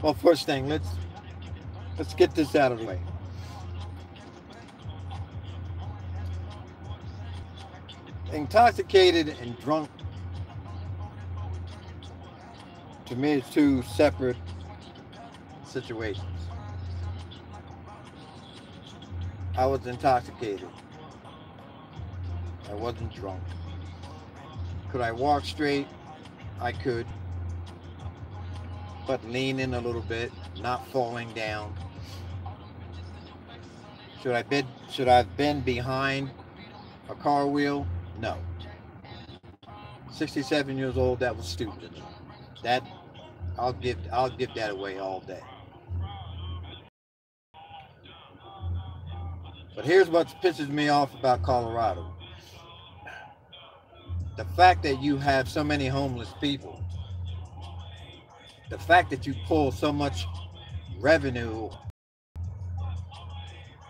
Well, first thing, let's get this out of the way. Intoxicated and drunk to me is two separate situations. I was intoxicated. I wasn't drunk. Could I walk straight? I could, but leaning a little bit, not falling down. Should I have been behind a car wheel? No. 67 years old, that was stupid of me. That I'll give that away all day. But here's what pisses me off about Colorado. The fact that you have so many homeless people, the fact that you pull so much revenue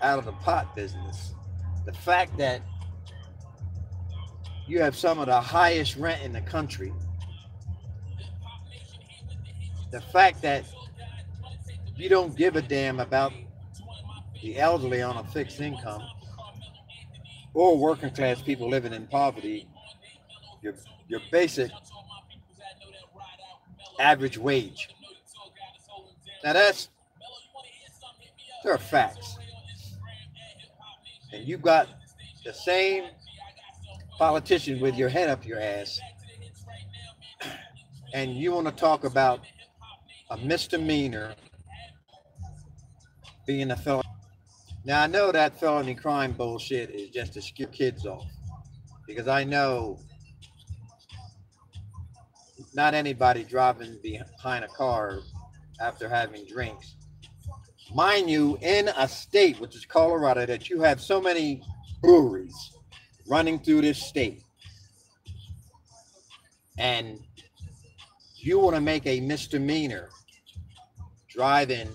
out of the pot business, the fact that you have some of the highest rent in the country, the fact that you don't give a damn about the elderly on a fixed income or working class people living in poverty, your your basic average wage. Now there are facts. And you got the same politician with your head up your ass, and you want to talk about a misdemeanor being a felony. Now I know that felony crime bullshit is just to scare kids off, because I know not anybody driving behind a car after having drinks. Mind you, in a state, which is Colorado, that you have so many breweries running through this state, and you want to make a misdemeanor driving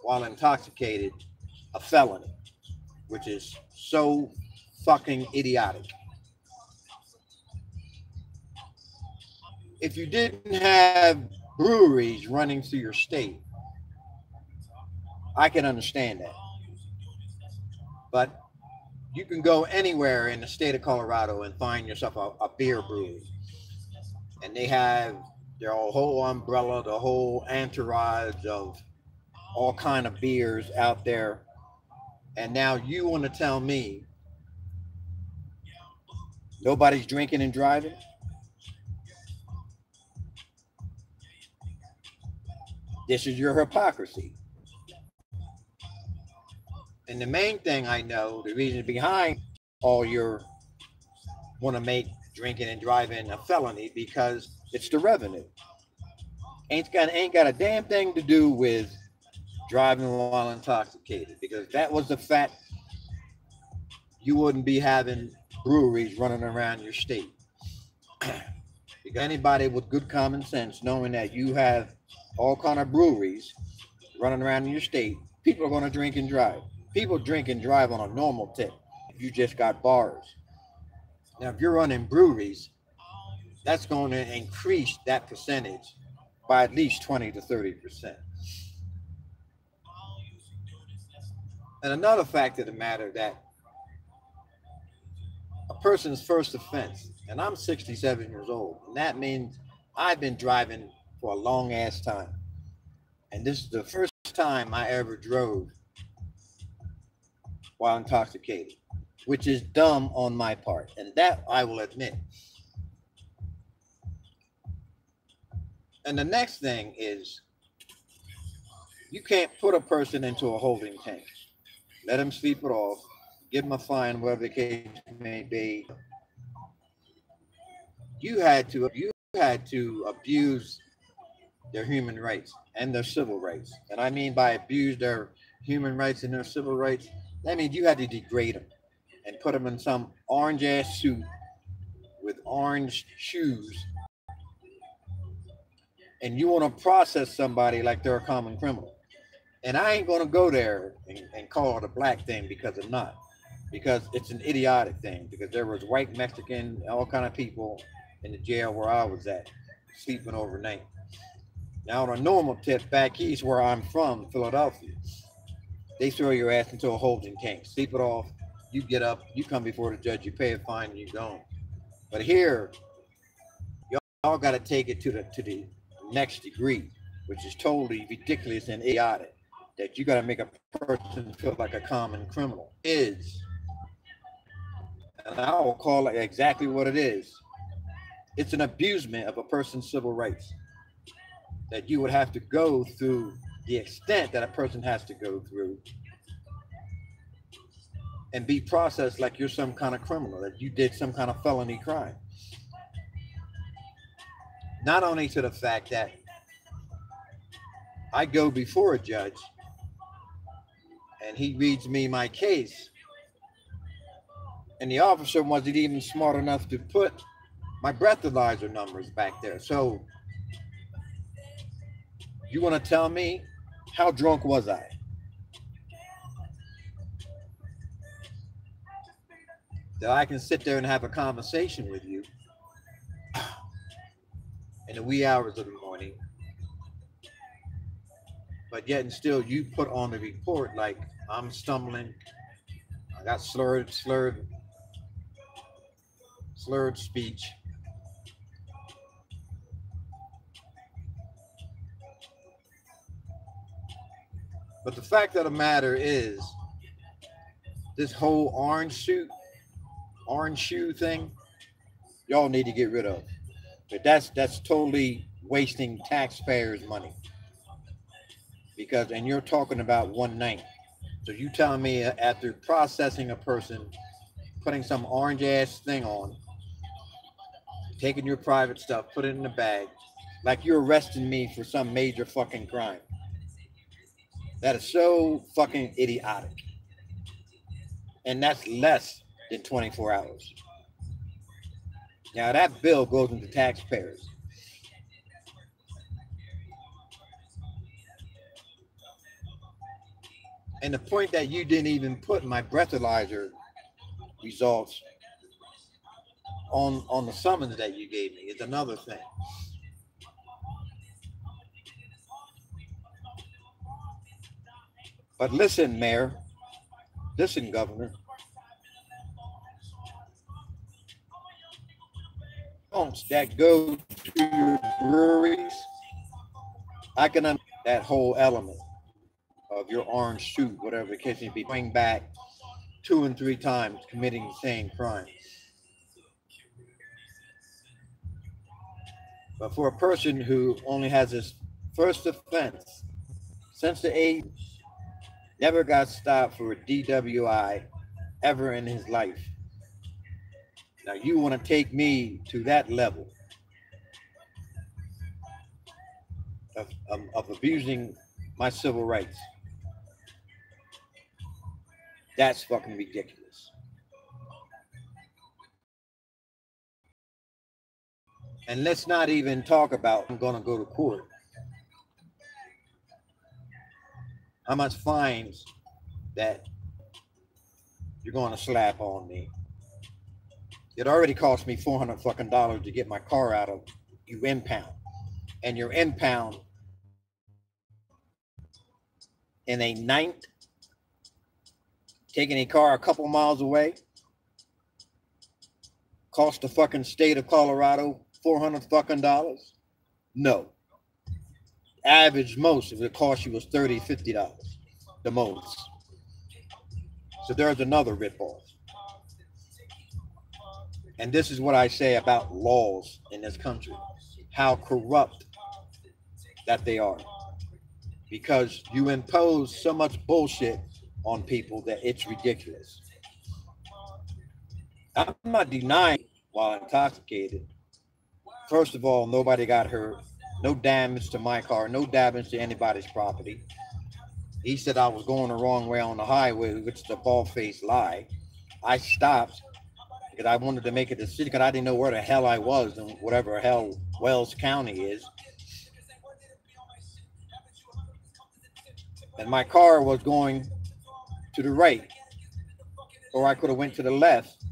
while intoxicated a felony, which is so fucking idiotic. If you didn't have breweries running through your state, I can understand that. But you can go anywhere in the state of Colorado and find yourself a beer brewery. And they have their whole umbrella, the whole entourage of all kind of beers out there. And now you want to tell me nobody's drinking and driving? This is your hypocrisy. And the main thing I know, the reason behind all your want to make drinking and driving a felony, because it's the revenue. Ain't got a damn thing to do with driving while intoxicated, because if that was the fact, you wouldn't be having breweries running around your state. Because anybody with good common sense, knowing that you have all kind of breweries running around in your state, people are going to drink and drive. People drink and drive on a normal tip. You just got bars. Now, if you're running breweries, that's going to increase that percentage by at least 20 to 30%. And another fact of the matter, that a person's first offense, and I'm 67 years old, and that means I've been driving for a long ass time. And this is the first time I ever drove while intoxicated, which is dumb on my part. And that I will admit. And the next thing is, you can't put a person into a holding tank, let him sleep it off, give him a fine, whatever the case may be. You had to abuse their human rights and their civil rights. And I mean by abuse their human rights and their civil rights, that means you had to degrade them and put them in some orange ass suit with orange shoes. And you want to process somebody like they're a common criminal. And I ain't going to go there and call it a black thing, because I'm not. Because it's an idiotic thing. Because there was white, Mexican, all kind of people in the jail where I was at, sleeping overnight. Now, on a normal tip, back east where I'm from, Philadelphia, they throw your ass into a holding tank, sleep it off, you get up, you come before the judge, you pay a fine, and you go. But here, y'all got to take it to the next degree, which is totally ridiculous and idiotic. That you got to make a person feel like a common criminal is, and I will call it exactly what it is. It's an abusement of a person's civil rights. That you would have to go through the extent that a person has to go through and be processed like you're some kind of criminal, that you did some kind of felony crime. Not only to the fact that I go before a judge and he reads me my case, and the officer wasn't even smart enough to put my breathalyzer numbers back there. So you want to tell me, how drunk was I? That I can sit there and have a conversation with you in the wee hours of the morning, but yet and still you put on the report like I'm stumbling, I got slurred speech. But the fact of the matter is, this whole orange shoe thing, y'all need to get rid of. But that's totally wasting taxpayers' money. Because, and you're talking about one night. So you telling me after processing a person, putting some orange ass thing on, taking your private stuff, put it in the bag, like you're arresting me for some major fucking crime. That is so fucking idiotic. And that's less than 24 hours. Now that bill goes into taxpayers. And the point that you didn't even put my breathalyzer results on the summons that you gave me is another thing. But listen, Mayor, listen, Governor, that go to your breweries, I can understand that whole element of your orange suit, whatever the case may be, going back 2 and 3 times committing the same crime. But for a person who only has his first offense since the age, never got stopped for a DWI ever in his life. Now you want to take me to that level of abusing my civil rights. That's fucking ridiculous. And let's not even talk about I'm going to go to court. How much fines that you're going to slap on me. It already cost me $400 fucking to get my car out of you impound. And you're impound in a ninth, taking a car a couple miles away, cost the fucking state of Colorado $400 fucking. No. Average most if it cost you was $30, $50, the most. So there's another ripoff. And this is what I say about laws in this country, how corrupt that they are. Because you impose so much bullshit on people that it's ridiculous. I'm not denying while intoxicated. First of all, nobody got hurt. No damage to my car, no damage to anybody's property. He said I was going the wrong way on the highway, which is a bald-faced lie. I stopped because I wanted to make a decision because I didn't know where the hell I was in whatever hell Wells County is. And my car was going to the right, or I could have went to the left.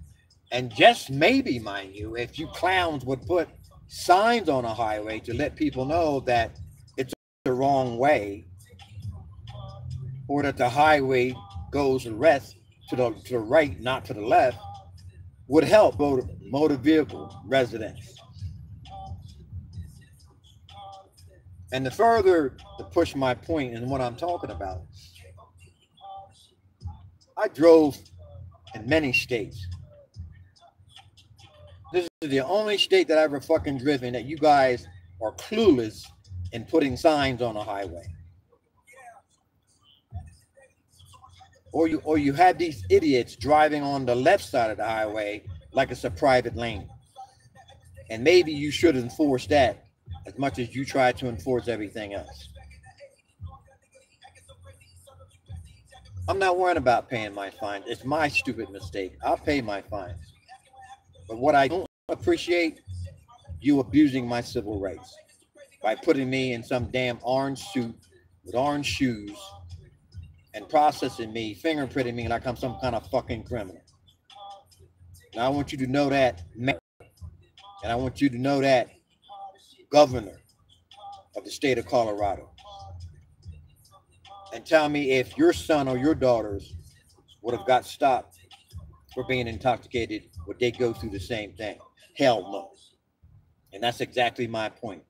And just maybe, mind you, if you clowns would put signs on a highway to let people know that it's wrong way, or that the highway goes west to the right, not to the left, would help motor vehicle residents. And to further to push my point in what I'm talking about, I drove in many states. This is the only state that I've ever fucking driven that you guys are clueless in putting signs on a highway. Or you have these idiots driving on the left side of the highway like it's a private lane. And maybe you should enforce that as much as you try to enforce everything else. I'm not worrying about paying my fines. It's my stupid mistake. I'll pay my fines. But what I don't appreciate, you abusing my civil rights by putting me in some damn orange suit with orange shoes and processing me, fingerprinting me like I'm some kind of fucking criminal. Now I want you to know that, and I want you to know that, governor of the state of Colorado. And tell me if your son or your daughters would have got stopped for being intoxicated, would they go through the same thing? Hell no. And that's exactly my point.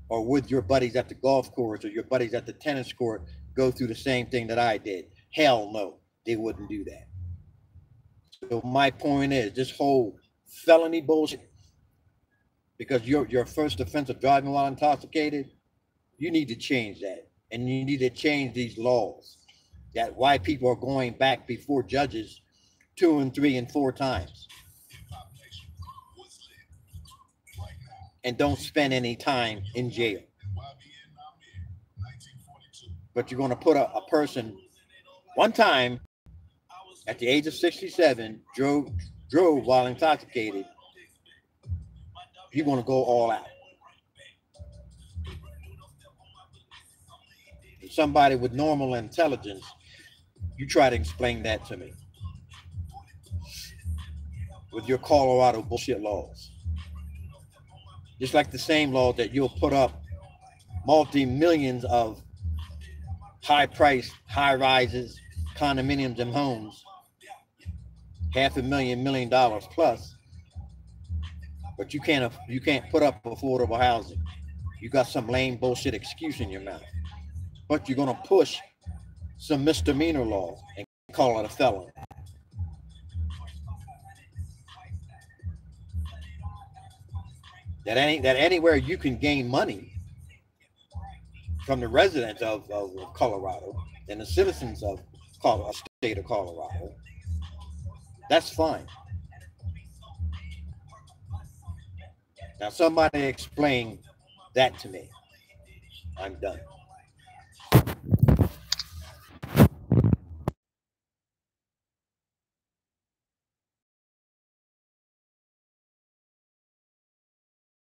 Or would your buddies at the golf course or your buddies at the tennis court go through the same thing that I did? Hell no, they wouldn't do that. So my point is, this whole felony bullshit, because your first offense of driving while intoxicated, you need to change that. And you need to change these laws. That why people are going back before judges 2 and 3 and 4 times. And don't spend any time in jail. But you're going to put a person one time at the age of 67 drove while intoxicated. You're going to go all out. And somebody with normal intelligence, you try to explain that to me with your Colorado bullshit laws. Just like the same law that you'll put up multi-millions of high-priced, high-rises, condominiums and homes, $500,000, $1 million plus, but you can't put up affordable housing. You got some lame bullshit excuse in your mouth, but you're gonna push some misdemeanor laws and call it a felony. That anywhere you can gain money from the residents of Colorado and the citizens of the state of Colorado, that's fine. Now somebody explain that to me. I'm done.